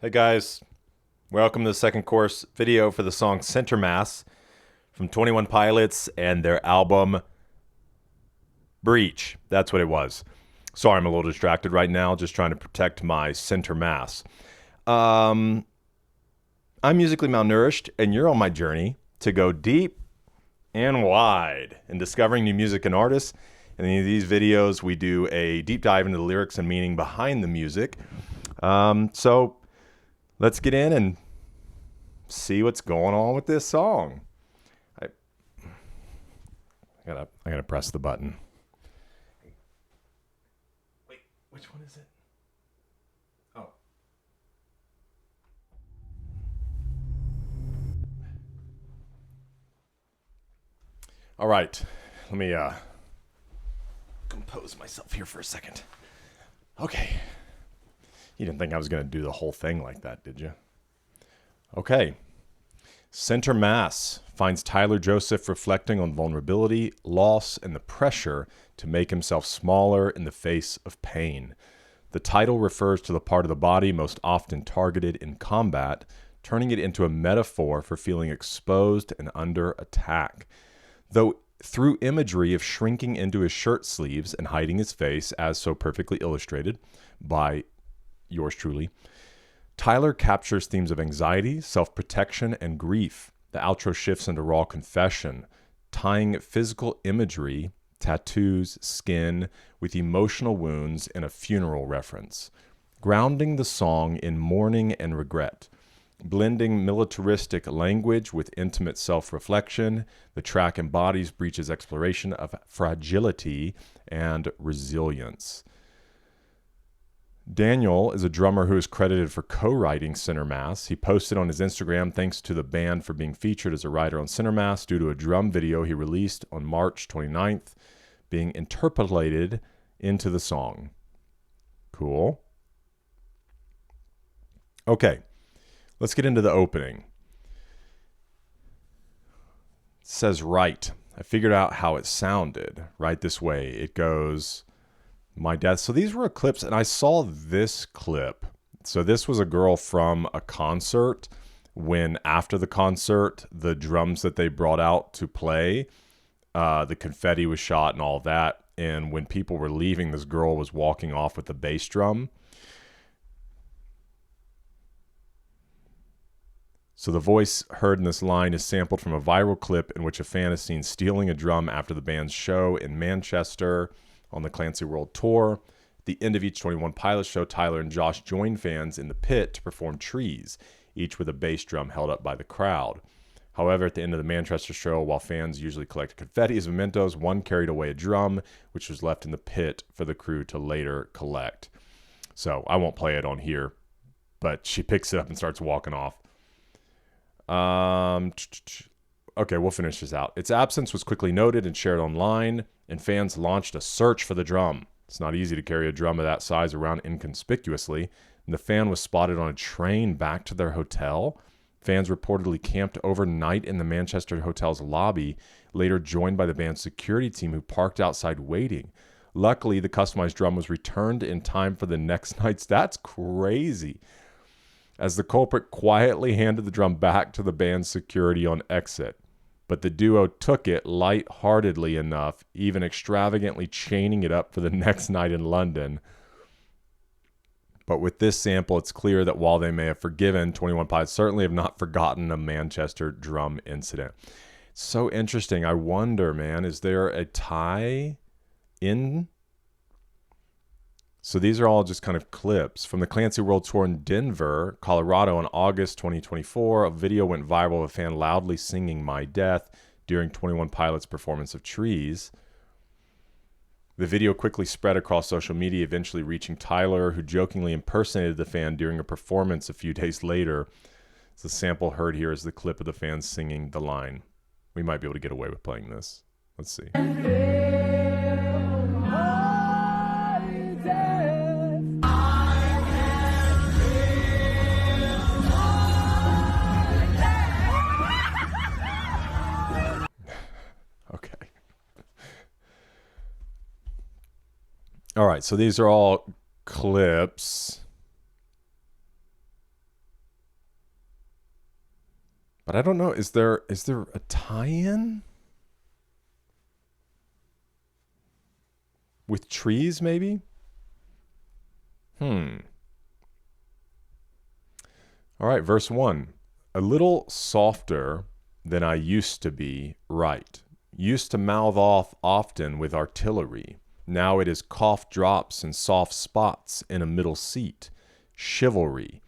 Hey guys, welcome to the second course video for the song Center Mass from 21 Pilots and their album Breach. That's what it was. Sorry, I'm a little distracted right now, just trying to protect my center mass. I'm musically malnourished, and you're on my journey to go deep and wide in discovering new music and artists. In these videos, we do a deep dive into the lyrics and meaning behind the music. So let's get in and see what's going on with this song. I gotta press the button. Wait, which one is it? Oh. All right, let me compose myself here for a second. Okay. You didn't think I was going to do the whole thing like that, did you? Okay. Center Mass finds Tyler Joseph reflecting on vulnerability, loss, and the pressure to make himself smaller in the face of pain. The title refers to the part of the body most often targeted in combat, turning it into a metaphor for feeling exposed and under attack. Though through imagery of shrinking into his shirt sleeves and hiding his face, as so perfectly illustrated by yours truly, Tyler captures themes of anxiety, self-protection, and grief. The outro shifts into raw confession, tying physical imagery, tattoos, skin, with emotional wounds and a funeral reference, grounding the song in mourning and regret. Blending militaristic language with intimate self-reflection, the track embodies Breach's exploration of fragility and resilience. Daniel is a drummer who is credited for co-writing Center Mass. He posted on his Instagram thanks to the band for being featured as a writer on Center Mass due to a drum video he released on March 29th being interpolated into the song. Cool. Okay, let's get into the opening. It says right. I figured out how it sounded right this way. It goes... My death. So these were clips, and I saw this clip. So this was a girl from a concert when after the concert, the drums that they brought out to play, the confetti was shot and all of that. And when people were leaving, this girl was walking off with the bass drum. So the voice heard in this line is sampled from a viral clip in which a fan is seen stealing a drum after the band's show in Manchester on the Clancy World Tour. At the end of each 21 Pilots show, Tyler and Josh join fans in the pit to perform Trees, each with a bass drum held up by the crowd. However, at the end of the Manchester show, while fans usually collect confetti as mementos, one carried away a drum, which was left in the pit for the crew to later collect. So I won't play it on here, but she picks it up and starts walking off. Okay, we'll finish this out. Its absence was quickly noted and shared online, and fans launched a search for the drum. It's not easy to carry a drum of that size around inconspicuously, and the fan was spotted on a train back to their hotel. Fans reportedly camped overnight in the Manchester hotel's lobby, later joined by the band's security team who parked outside waiting. Luckily, the customized drum was returned in time for the next night's. That's crazy. As the culprit quietly handed the drum back to the band's security on exit. But the duo took it lightheartedly enough, even extravagantly chaining it up for the next night in London. But with this sample, it's clear that while they may have forgiven, 21 Pilots certainly have not forgotten a Manchester drum incident. It's so interesting. I wonder, man, is there a tie in? So these are all just kind of clips from the Clancy World Tour in Denver, Colorado in August 2024. A video went viral of a fan loudly singing My Death during 21 Pilots' performance of Trees. The video quickly spread across social media, eventually reaching Tyler, who jokingly impersonated the fan during a performance a few days later. The sample heard here is the clip of the fan singing the line. We might be able to get away with playing this. Let's see. All right, so these are all clips. But I don't know. Is there a tie-in with trees? Maybe. All right, verse 1. A little softer than I used to be, right. Used to mouth off often with artillery. Now it is cough drops and soft spots in a middle seat. Chivalry.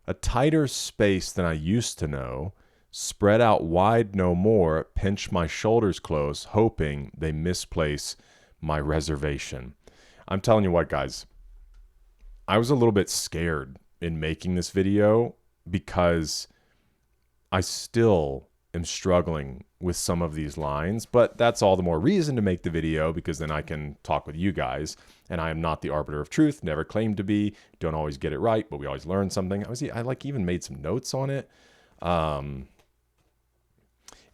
A tighter space than I used to know. Spread out wide no more. Pinch my shoulders close, hoping they misplace my reservation. I'm telling you what, guys. I was a little bit scared in making this video because I still am struggling with some of these lines, but that's all the more reason to make the video because then I can talk with you guys, and I am not the arbiter of truth, never claimed to be, don't always get it right, but we always learn something. I like even made some notes on it.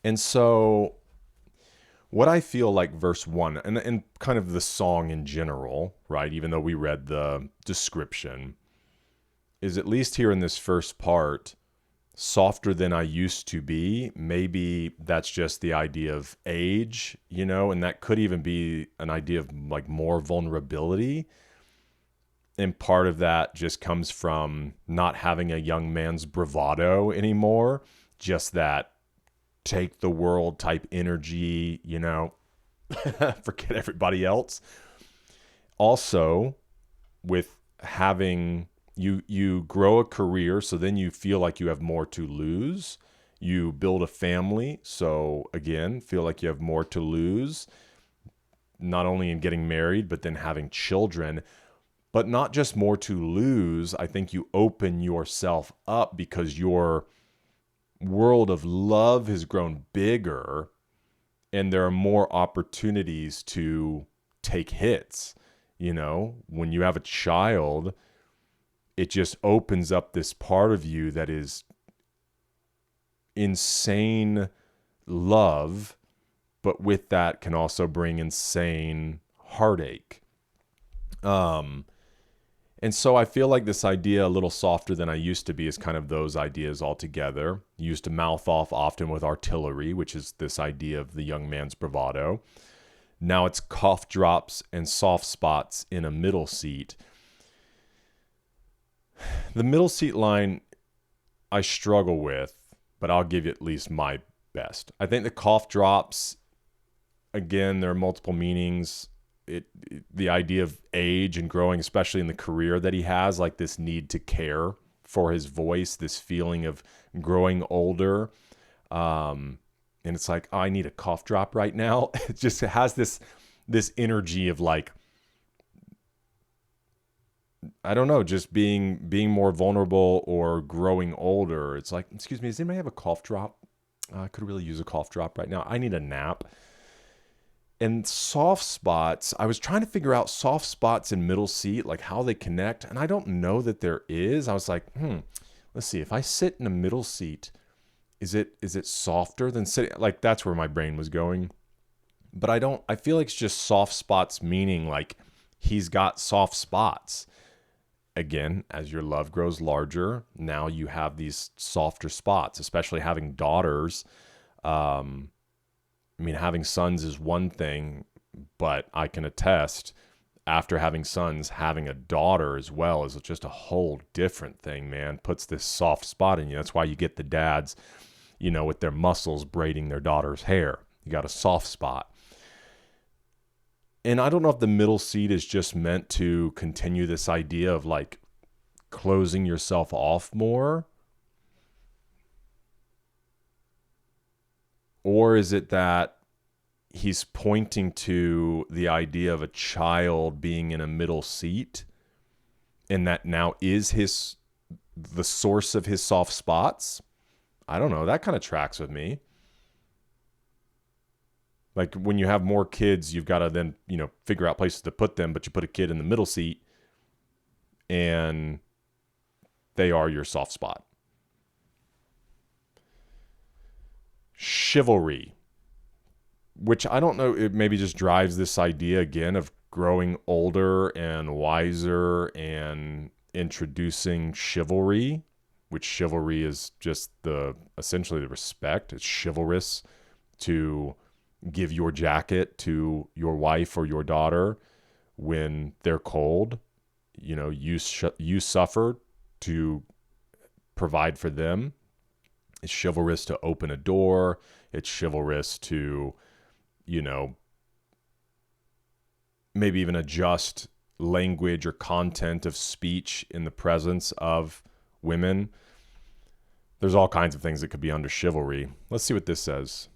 And so what I feel like verse 1 and kind of the song in general, right, even though we read the description, is at least here in this first part, softer than I used to be. Maybe that's just the idea of age, and that could even be an idea of like more vulnerability. And part of that just comes from not having a young man's bravado anymore, just that take the world type energy, forget everybody else. Also, with having you grow a career, so then you feel like you have more to lose. You build a family, so again, feel like you have more to lose, not only in getting married, but then having children. But not just more to lose, I think you open yourself up because your world of love has grown bigger and there are more opportunities to take hits. When you have a child, it just opens up this part of you that is insane love, but with that can also bring insane heartache. And so I feel like this idea, a little softer than I used to be, is kind of those ideas all together. Used to mouth off often with artillery, which is this idea of the young man's bravado. Now it's cough drops and soft spots in a middle seat. The middle seat line I struggle with, but I'll give you at least my best. I think the cough drops, again, there are multiple meanings. The idea of age and growing, especially in the career that he has, like this need to care for his voice, this feeling of growing older. And it's like, oh, I need a cough drop right now. It just has this energy of like, I don't know, just being more vulnerable or growing older. It's like, excuse me, does anybody have a cough drop? I could really use a cough drop right now. I need a nap. And soft spots, I was trying to figure out soft spots in middle seat, like how they connect. And I don't know that there is. I was like, let's see. If I sit in a middle seat, is it softer than sitting? Like that's where my brain was going. But I feel like it's just soft spots, meaning like he's got soft spots. Again, as your love grows larger, now you have these softer spots, especially having daughters. Having sons is one thing, but I can attest after having sons, having a daughter as well is just a whole different thing, man. Puts this soft spot in you. That's why you get the dads, with their muscles braiding their daughter's hair. You got a soft spot. And I don't know if the middle seat is just meant to continue this idea of like closing yourself off more. Or is it that he's pointing to the idea of a child being in a middle seat and that now is the source of his soft spots? I don't know. That kind of tracks with me. Like when you have more kids, you've got to then, figure out places to put them, but you put a kid in the middle seat and they are your soft spot. Chivalry, which I don't know, it maybe just drives this idea again of growing older and wiser and introducing chivalry. which chivalry is just essentially the respect. It's chivalrous to give your jacket to your wife or your daughter when they're cold. You suffer to provide for them. It's chivalrous to open a door. It's chivalrous to, maybe even adjust language or content of speech in the presence of women. There's all kinds of things that could be under chivalry. Let's see what this says.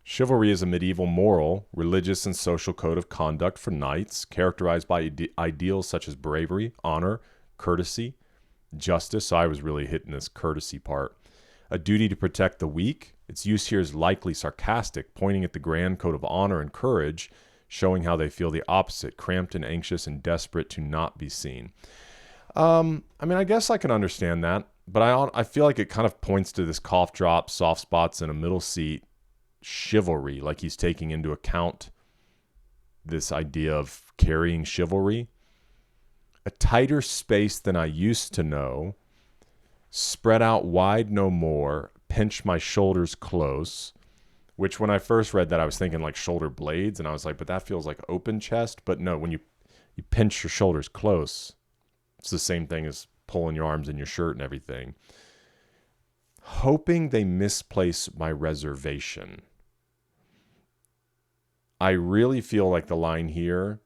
Chivalry is a medieval moral, religious, and social code of conduct for knights, characterized by ideals such as bravery, honor, courtesy, justice. So I was really hitting this courtesy part. A duty to protect the weak. Its use here is likely sarcastic, pointing at the grand code of honor and courage, showing how they feel the opposite, cramped and anxious and desperate to not be seen. I guess I can understand that, but I feel like it kind of points to this cough drop, soft spots in a middle seat chivalry, like he's taking into account this idea of carrying chivalry. A tighter space than I used to know, spread out wide no more, pinch my shoulders close, which when I first read that, I was thinking like shoulder blades, and I was like, but that feels like open chest. But no, when you pinch your shoulders close, it's the same thing as pulling your arms in your shirt and everything. Hoping they misplace my reservation. I really feel like the line here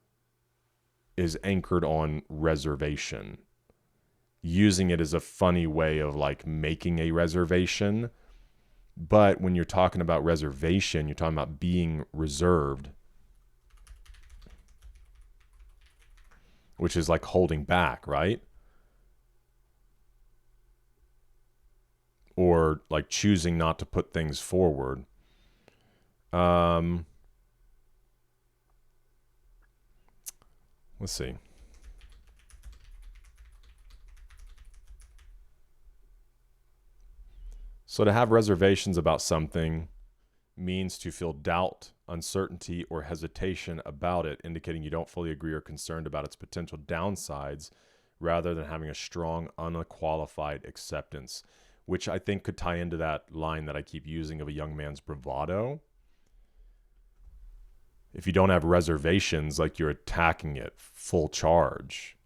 is anchored on reservation, using it as a funny way of like making a reservation. But when you're talking about reservation, you're talking about being reserved, which is like holding back, right? Or like choosing not to put things forward. Let's see. So to have reservations about something means to feel doubt, uncertainty, or hesitation about it, indicating you don't fully agree or concerned about its potential downsides, rather than having a strong, unqualified acceptance, which I think could tie into that line that I keep using of a young man's bravado. If you don't have reservations, like you're attacking it full charge,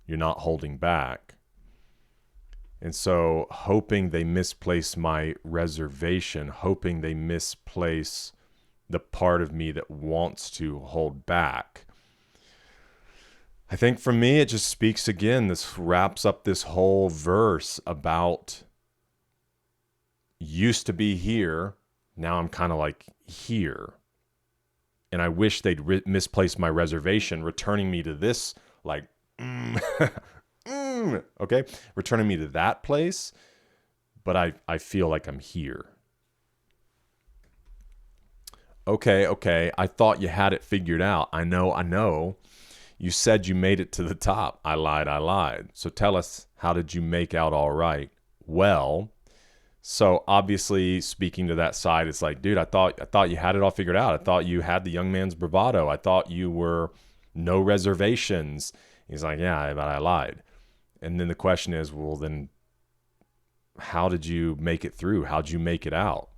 you're not holding back. And so hoping they misplace my reservation, hoping they misplace the part of me that wants to hold back. I think for me, it just speaks again, this wraps up this whole verse about used to be here, now I'm kind of like here. And I wish they'd misplaced my reservation, returning me to this, like, okay? Returning me to that place, but I feel like I'm here. Okay, I thought you had it figured out. I know. You said you made it to the top. I lied. So tell us, how did you make out all right? Well, so obviously speaking to that side, it's like, dude, I thought you had it all figured out. I thought you had the young man's bravado. I thought you were no reservations. He's like, yeah, but I lied. And then the question is, well, then how did you make it through? How'd you make it out?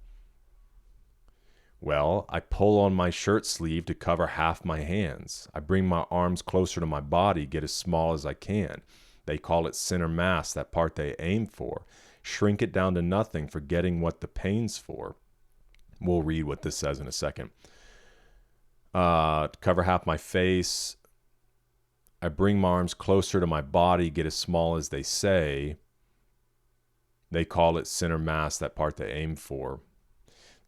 Well, I pull on my shirt sleeve to cover half my hands. I bring my arms closer to my body, get as small as I can. They call it center mass, that part they aim for. Shrink it down to nothing, forgetting what the pain's for. We'll read what this says in a second. Cover half my face. I bring my arms closer to my body, get as small as they say. They call it center mass, that part they aim for.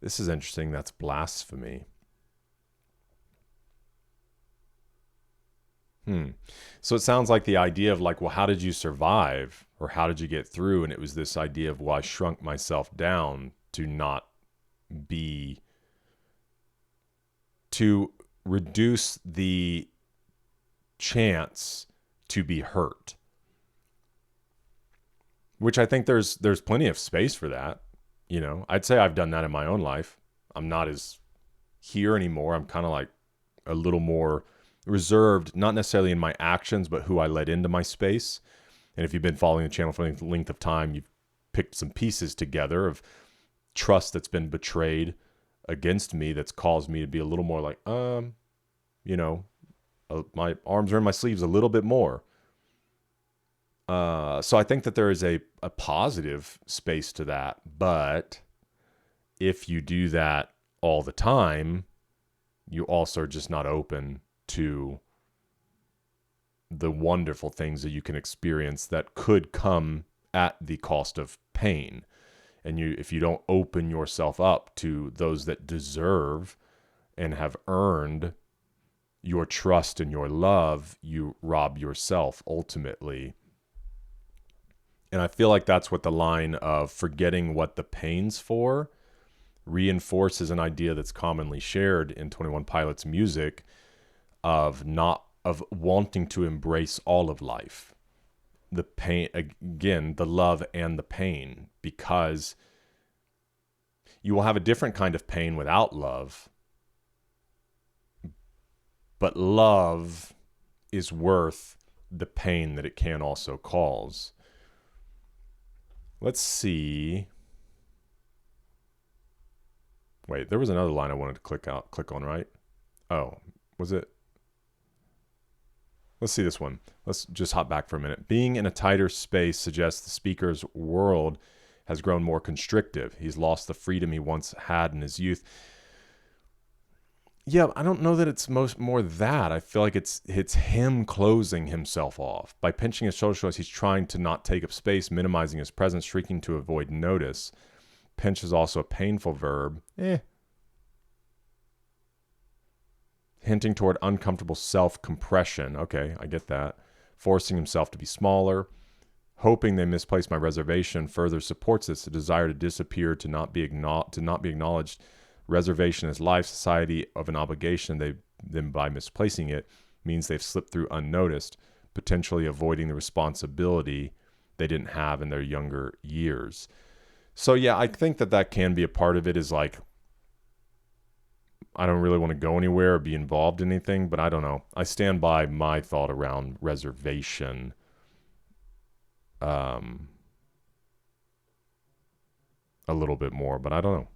This is interesting. That's blasphemy. So it sounds like the idea of like, well, how did you survive? Or how did you get through? And it was this idea of, well, I shrunk myself down to not be, to reduce the chance to be hurt. Which I think there's plenty of space for that. You know, I'd say I've done that in my own life. I'm not as here anymore. I'm kind of like a little more reserved, not necessarily in my actions, but who I let into my space. And if you've been following the channel for any length of time, you've picked some pieces together of trust that's been betrayed against me that's caused me to be a little more like, my arms are in my sleeves a little bit more. So I think that there is a positive space to that. But if you do that all the time, you also are just not open to the wonderful things that you can experience that could come at the cost of pain. And if you don't open yourself up to those that deserve and have earned your trust and your love, you rob yourself ultimately. And I feel like that's what the line of forgetting what the pain's for reinforces an idea that's commonly shared in 21 Pilots music of wanting to embrace all of life. The pain, again, the love and the pain, because you will have a different kind of pain without love. But love is worth the pain that it can also cause. Let's see. Wait, there was another line I wanted to click on, right? Oh, was it? Let's see this one. Let's just hop back for a minute. Being in a tighter space suggests the speaker's world has grown more constrictive. He's lost the freedom he once had in his youth. Yeah, I don't know that it's more that. I feel like it's him closing himself off. By pinching his social choice, he's trying to not take up space, minimizing his presence, shrieking to avoid notice. Pinch is also a painful verb. Hinting toward uncomfortable self-compression. Okay, I get that. Forcing himself to be smaller. Hoping they misplaced my reservation further supports this. The desire to disappear, to not be acknowledged. Reservation is life, society of an obligation. Then by misplacing it means they've slipped through unnoticed, potentially avoiding the responsibility they didn't have in their younger years. So yeah, I think that can be a part of it, is like, I don't really want to go anywhere or be involved in anything, but I don't know. I stand by my thought around reservation. A little bit more, but I don't know.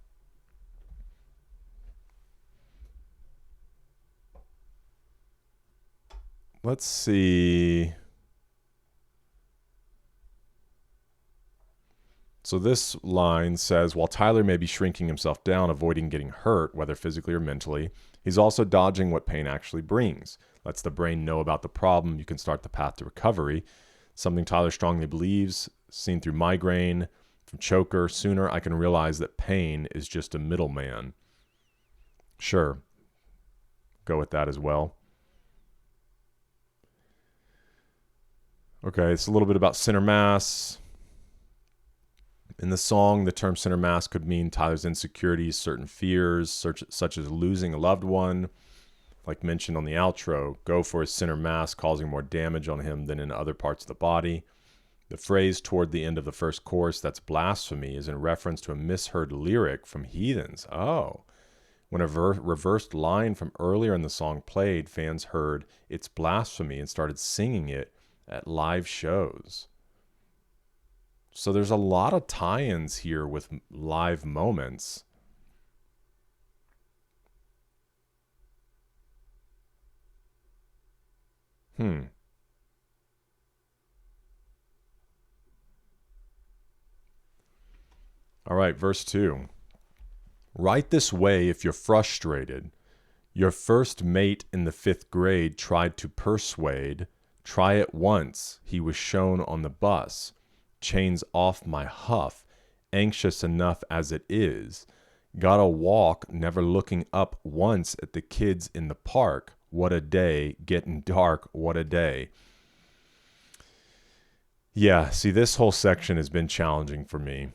Let's see. So this line says, while Tyler may be shrinking himself down, avoiding getting hurt, whether physically or mentally, he's also dodging what pain actually brings. Lets the brain know about the problem. You can start the path to recovery. Something Tyler strongly believes, seen through migraine, from choker. Sooner I can realize that pain is just a middleman. Sure. Go with that as well. Okay, it's a little bit about center mass. In the song, the term center mass could mean Tyler's insecurities, certain fears, such as losing a loved one. Like mentioned on the outro, go for his center mass, causing more damage on him than in other parts of the body. The phrase toward the end of the first chorus, that's blasphemy, is in reference to a misheard lyric from Heathens. Oh. When a reversed line from earlier in the song played, fans heard it's blasphemy and started singing it at live shows. So there's a lot of tie-ins here with live moments. All right, verse 2. Right this way if you're frustrated. Your first mate in the 5th grade tried to persuade. Try it once. He was shown on the bus. Chains off my huff. Anxious enough as it is. Gotta walk, never looking up once at the kids in the park. What a day. Getting dark. What a day. Yeah, see, this whole section has been challenging for me.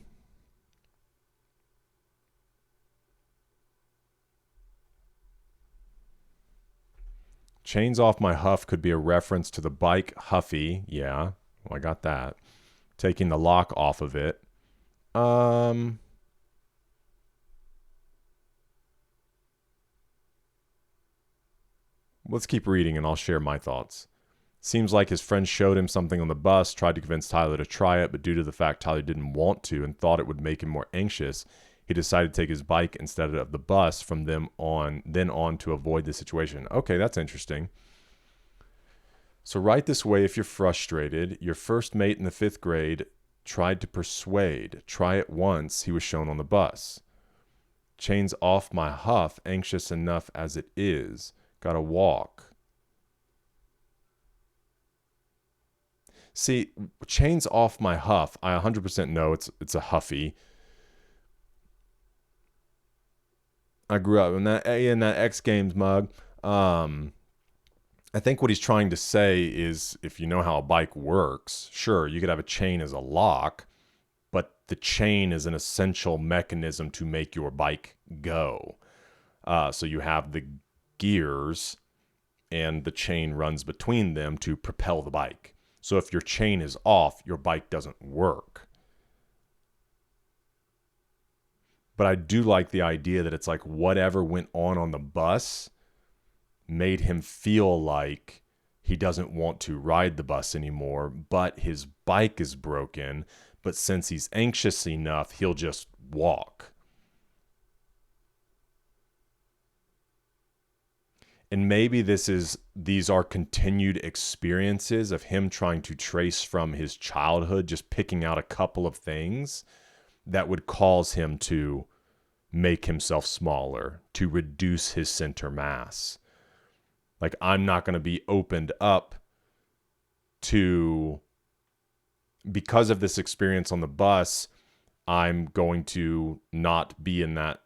Chains off my huff could be a reference to the bike Huffy. Yeah, well, I got that. Taking the lock off of it. Let's keep reading and I'll share my thoughts. Seems like his friend showed him something on the bus, tried to convince Tyler to try it, but due to the fact Tyler didn't want to and thought it would make him more anxious, he decided to take his bike instead of the bus from then on to avoid the situation. Okay, that's interesting. So right this way if you're frustrated. Your first mate in the 5th grade tried to persuade. Try it once. He was shown on the bus. Chains off my huff, anxious enough as it is. Gotta walk. See, chains off my huff. I 100% know it's a huffy. I grew up in that X Games mug. I think what he's trying to say is if you know how a bike works, sure, you could have a chain as a lock, but the chain is an essential mechanism to make your bike go. So you have the gears and the chain runs between them to propel the bike. So if your chain is off, your bike doesn't work. But I do like the idea that it's like whatever went on the bus made him feel like he doesn't want to ride the bus anymore, but his bike is broken. But since he's anxious enough, he'll just walk. And maybe these are continued experiences of him trying to trace from his childhood, just picking out a couple of things that would cause him to make himself smaller, to reduce his center mass. Like, I'm not going to be opened up to, because of this experience on the bus, I'm going to not be in that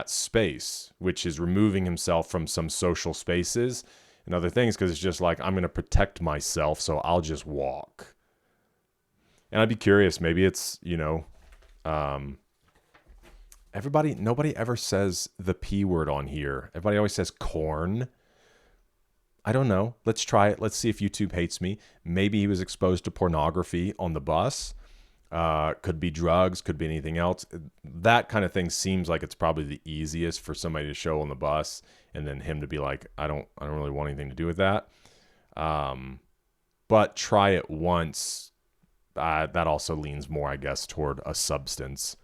space, which is removing himself from some social spaces and other things, because it's just like, I'm going to protect myself, so I'll just walk. And I'd be curious, maybe it's, nobody ever says the P word on here. Everybody always says corn. I don't know. Let's try it. Let's see if YouTube hates me. Maybe he was exposed to pornography on the bus. Could be drugs, could be anything else. That kind of thing seems like it's probably the easiest for somebody to show on the bus, and then him to be like, I don't really want anything to do with that. But try it once. That also leans more, I guess, toward a substance.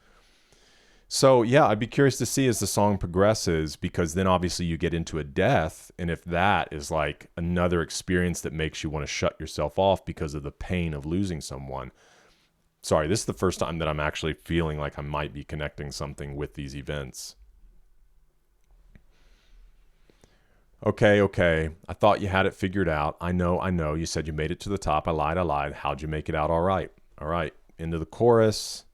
So yeah, I'd be curious to see as the song progresses, because then obviously you get into a death, and if that is like another experience that makes you want to shut yourself off because of the pain of losing someone. Sorry, this is the first time that I'm actually feeling like I might be connecting something with these events. Okay. I thought you had it figured out. I know. You said you made it to the top. I lied. How'd you make it out? All right. Into the chorus.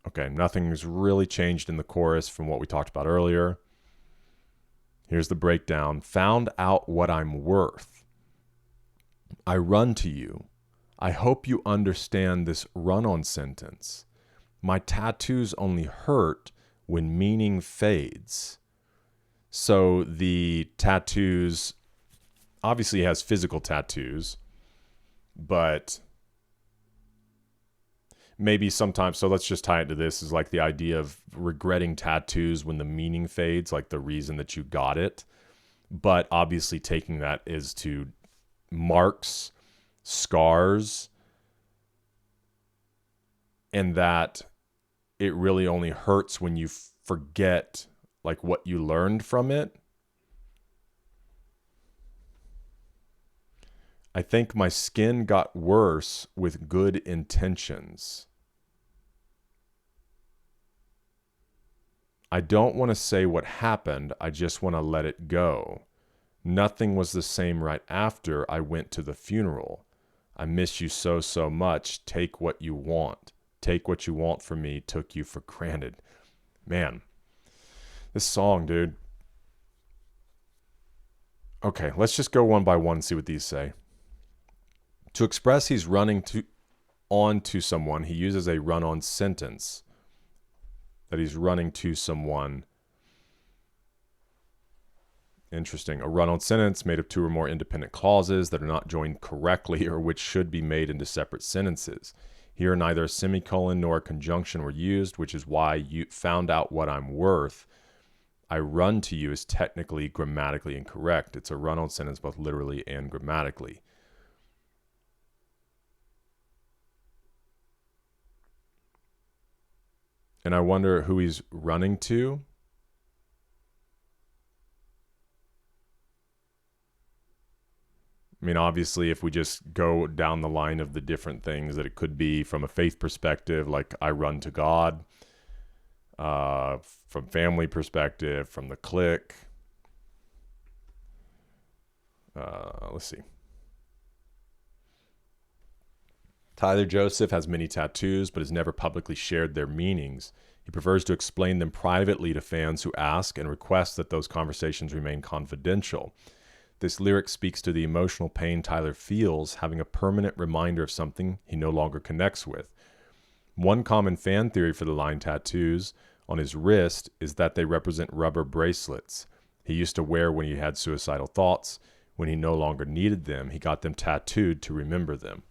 Okay, nothing's really changed in the chorus from what we talked about earlier. Here's the breakdown. Found out what I'm worth. I run to you. I hope you understand this run-on sentence. My tattoos only hurt when meaning fades. So the tattoos, obviously he has physical tattoos, but maybe sometimes, so let's just tie it to this, is like the idea of regretting tattoos when the meaning fades, like the reason that you got it. But obviously taking that is to marks, scars, and that it really only hurts when you forget like what you learned from it. I think my skin got worse with good intentions. I don't want to say what happened. I just want to let it go. Nothing was the same right after I went to the funeral. I miss you so, so much. Take what you want. Take what you want from me. Took you for granted. Man, this song, dude. Okay, let's just go one by one and see what these say. To express he's running on to someone, he uses a run-on sentence. That he's running to someone. Interesting. A run-on sentence made of two or more independent clauses that are not joined correctly or which should be made into separate sentences. Here, neither a semicolon nor a conjunction were used, which is why you found out what I'm worth. I run to you is technically grammatically incorrect. It's a run-on sentence both literally and grammatically. And I wonder who he's running to. I mean, obviously, if we just go down the line of the different things that it could be from a faith perspective, like I run to God, from family perspective, from the clique. Let's see. Tyler Joseph has many tattoos, but has never publicly shared their meanings. He prefers to explain them privately to fans who ask and request that those conversations remain confidential. This lyric speaks to the emotional pain Tyler feels, having a permanent reminder of something he no longer connects with. One common fan theory for the line tattoos on his wrist is that they represent rubber bracelets he used to wear when he had suicidal thoughts. When he no longer needed them, he got them tattooed to remember them.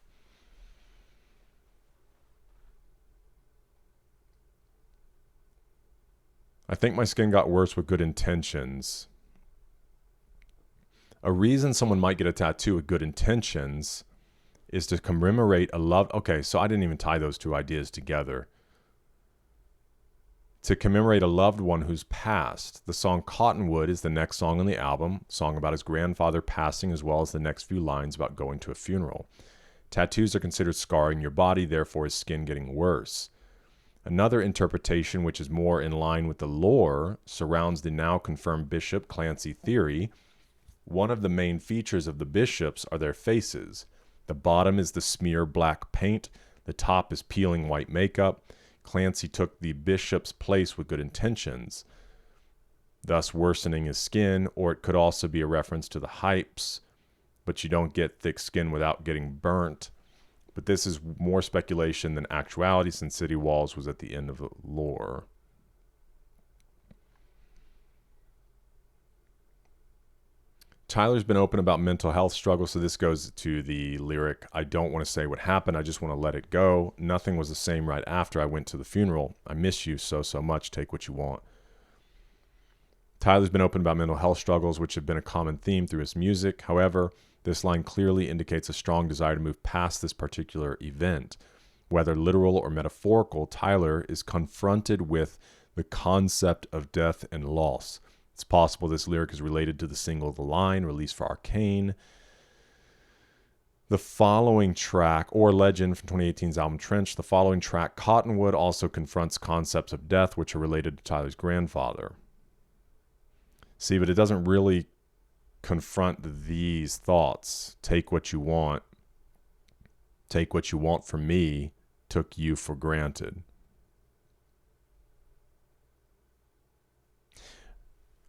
I think my skin got worse with good intentions. A reason someone might get a tattoo with good intentions is to commemorate a love. Okay, so I didn't even tie those two ideas together. To commemorate a loved one who's passed. The song Cottonwood is the next song on the album, song about his grandfather passing, as well as the next few lines about going to a funeral. Tattoos are considered scarring your body, therefore his skin getting worse. Another interpretation, which is more in line with the lore, surrounds the now confirmed Bishop Clancy theory. One of the main features of the bishops are their faces. The bottom is the smear black paint. The top is peeling white makeup. Clancy took the bishop's place with good intentions, thus worsening his skin, or it could also be a reference to the hypes, but you don't get thick skin without getting burnt. But this is more speculation than actuality, since City Walls was at the end of the lore. Tyler's been open about mental health struggles, so this goes to the lyric, I don't want to say what happened, I just want to let it go. Nothing was the same right after I went to the funeral. I miss you so much, take what you want. Tyler's been open about mental health struggles, which have been a common theme through his music. However, this line clearly indicates a strong desire to move past this particular event. Whether literal or metaphorical, Tyler is confronted with the concept of death and loss. It's possible this lyric is related to the single The Line, released for Arcane. The following track, or Legend from 2018's album Trench, the following track, Cottonwood, also confronts concepts of death, which are related to Tyler's grandfather. See, but it doesn't really confront these thoughts. Take what you want. Take what you want from me. Took you for granted.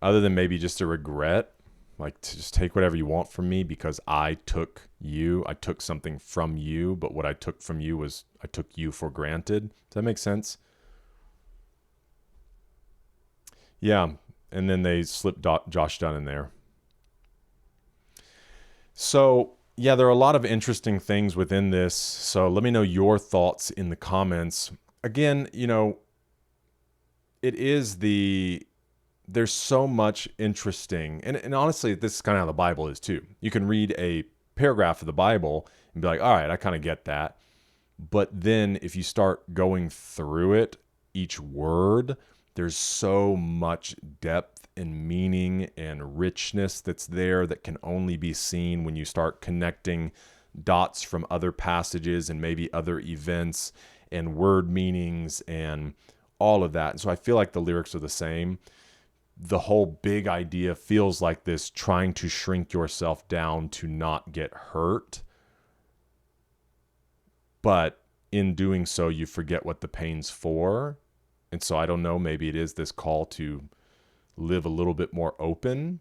Other than maybe just a regret, like to just take whatever you want from me because I took you. I took something from you, but what I took from you was I took you for granted. Does that make sense? Yeah, and then they slipped Josh Dun in there. So, yeah, there are a lot of interesting things within this. So let me know your thoughts in the comments. Again, there's so much interesting, and honestly, this is kind of how the Bible is too. You can read a paragraph of the Bible and be like, all right, I kind of get that. But then if you start going through it, each word, there's so much depth and meaning and richness that's there that can only be seen when you start connecting dots from other passages and maybe other events and word meanings and all of that. And so I feel like the lyrics are the same. The whole big idea feels like this trying to shrink yourself down to not get hurt. But in doing so, you forget what the pain's for. And so I don't know, maybe it is this call to live a little bit more open,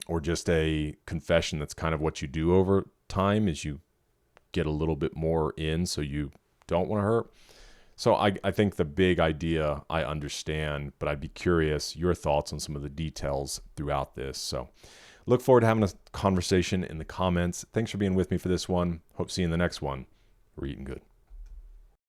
or just a confession that's kind of what you do over time is you get a little bit more in so you don't want to hurt. So I think the big idea I understand, but I'd be curious your thoughts on some of the details throughout this. So look forward to having a conversation in the comments. Thanks for being with me for this one. Hope to see you in the next one. We're eating good.